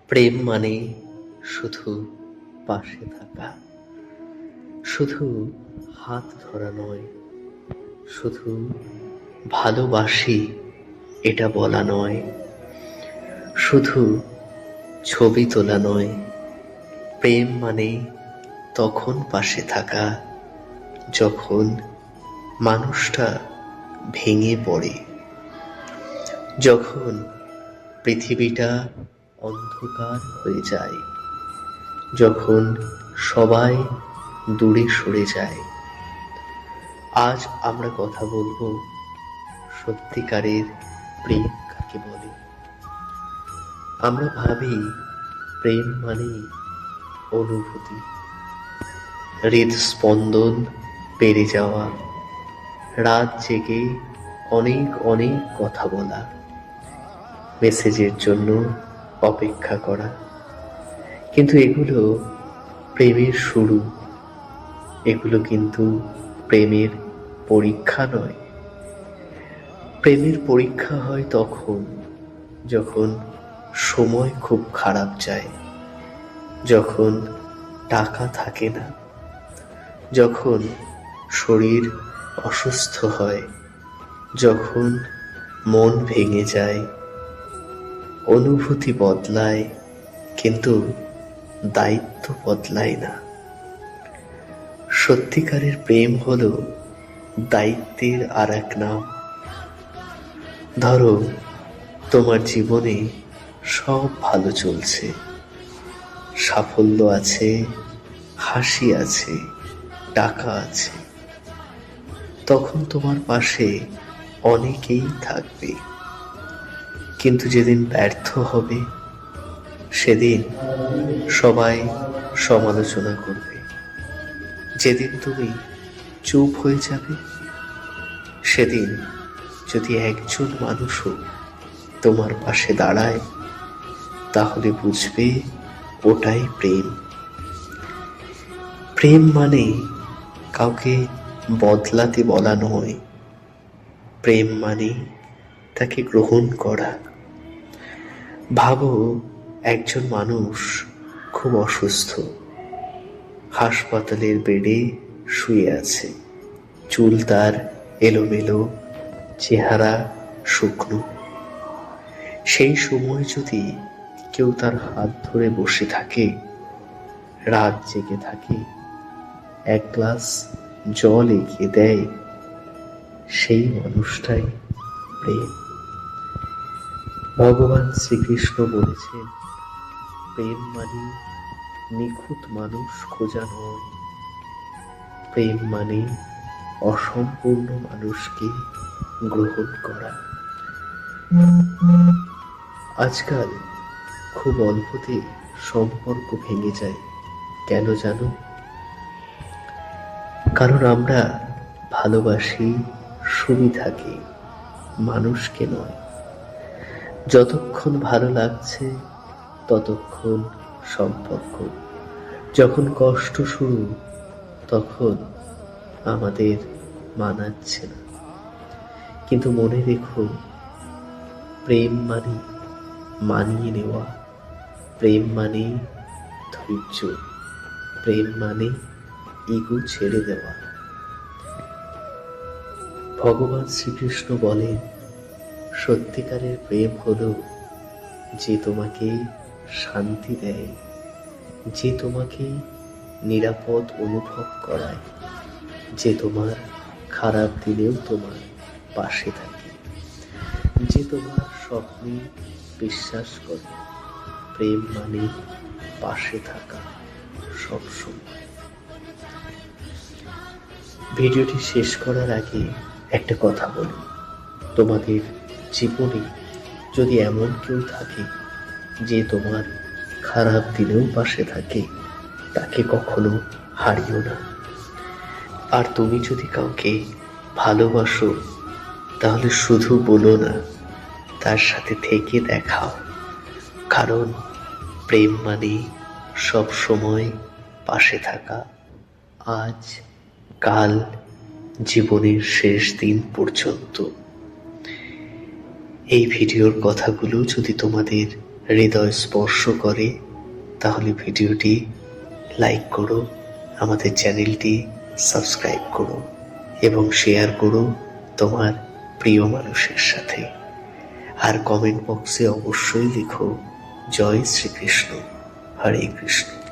প্রেম মানে শুধু পাশে থাকা, শুধু হাত ধরা নয়, শুধু ভালোবাসি এটা বলা নয়, শুধু ছবি তোলা নয়। প্রেম মানে তখন পাশে থাকা যখন মানুষটা ভেঙে পড়ে, যখন পৃথিবীটা অন্ধকার হয়ে যায়, যখন সবাই দূরে সরে যায়। আজ আমরা কথা বলবো সত্যিকারের প্রেম কাকে বলে। আমরা ভাবি প্রেম মানে অনুভূতি, হৃদস্পন্দন বেড়ে যাওয়া, রাত জেগে অনেক অনেক কথা বলা, মেসেজের জন্য অপেক্ষা করা। কিন্তু এগুলো প্রেমের শুরু, এগুলো কিন্তু প্রেমের পরীক্ষা নয়। প্রেমের পরীক্ষা হয় তখন যখন সময় খুব খারাপ যায়, যখন টাকা থাকে না, যখন শরীর অসুস্থ হয়, যখন মন ভেঙে যায়। অনুভূতি বদলায় কিন্তু দায়িত্ব বদলায় না। সত্যিকারের প্রেম হলো দায়িত্বের আর এক নাম। ধরো তোমার জীবনে সব ভালো চলছে, সাফল্য আছে, হাসি আছে, টাকা আছে, তখন তোমার পাশে অনেকেই থাকবে। কিন্তু যেদিন ব্যর্থ হবে সেদিন সবাই সমালোচনা করবে। যেদিন তুমি চুপ হয়ে যাবে সেদিন যদি একজন মানুষও তোমার পাশে দাঁড়ায় তাহলে বুঝবে ওটাই প্রেম। প্রেম মানে কাউকে বদলাতে বলা নয়, প্রেম মানে তাকে গ্রহণ করা। ভাবো একজন মানুষ খুব অসুস্থ, হাসপাতালের বেডে শুয়ে আছে, চুল তার এলোমেলো, চেহারা শুকনো। সেই সময় যদি কেউ তার হাত ধরে বসে থাকে, রাত জেগে থাকে, এক গ্লাস জল এগিয়ে দেয়, সেই মানুষটাই প্রেম। ভগবান শ্রীকৃষ্ণ বলেছেন, প্রেম মানে নিখুঁত মানুষ খোঁজা নয়, প্রেম মানে অসম্পূর্ণ মানুষকে গ্রহণ করা। আজকাল খুব অল্পতে সম্পর্ক ভেঙে যায়, কেন জানো? কারণ আমরা ভালোবাসি সুবিধাকে, মানুষকে নয়। যতক্ষণ ভালো লাগছে ততক্ষণ সম্পর্ক, যখন কষ্ট শুরু তখন আমাদের মানাচ্ছে না। কিন্তু মনে রেখো, প্রেম মানে মানিয়ে নেওয়া, প্রেম মানে ধৈর্য, প্রেম মানে ইগো ছেড়ে দেওয়া। ভগবান শ্রীকৃষ্ণ বলেন, সত্যিকারের প্রেম হলো যে তোমাকে শান্তি দেয়, যে তোমাকে নিরাপদ অনুভব করায়, যে তোমার খারাপ দিনেও তোমার পাশে থাকে, যে তোমার স্বপ্নে বিশ্বাস করে। প্রেম মানে পাশে থাকা সবসময়। ভিডিওটি শেষ করার আগে একটা কথা বলি, তোমাদের জীবনে যদি এমন কেউ থাকে যে তোমার খারাপ দিনেও পাশে থাকে, তাকে কখনো হারিও না। আর তুমি যদি কাউকে ভালোবাসো তাহলে শুধু বলো না, তার সাথে থেকে দেখাও। কারণ প্রেম মানে সব সময় পাশে থাকা, আজ কাল জীবনের শেষ দিন পর্যন্ত। এই ভিডিওর কথাগুলো যদি তোমাদের হৃদয় স্পর্শ করে, তাহলে ভিডিওটি লাইক করো, আমাদের চ্যানেলটি সাবস্ক্রাইব করো এবং শেয়ার করো তোমার প্রিয় মানুষের সাথে। আর কমেন্ট বক্সে অবশ্যই লিখো জয় শ্রীকৃষ্ণ, হরে কৃষ্ণ।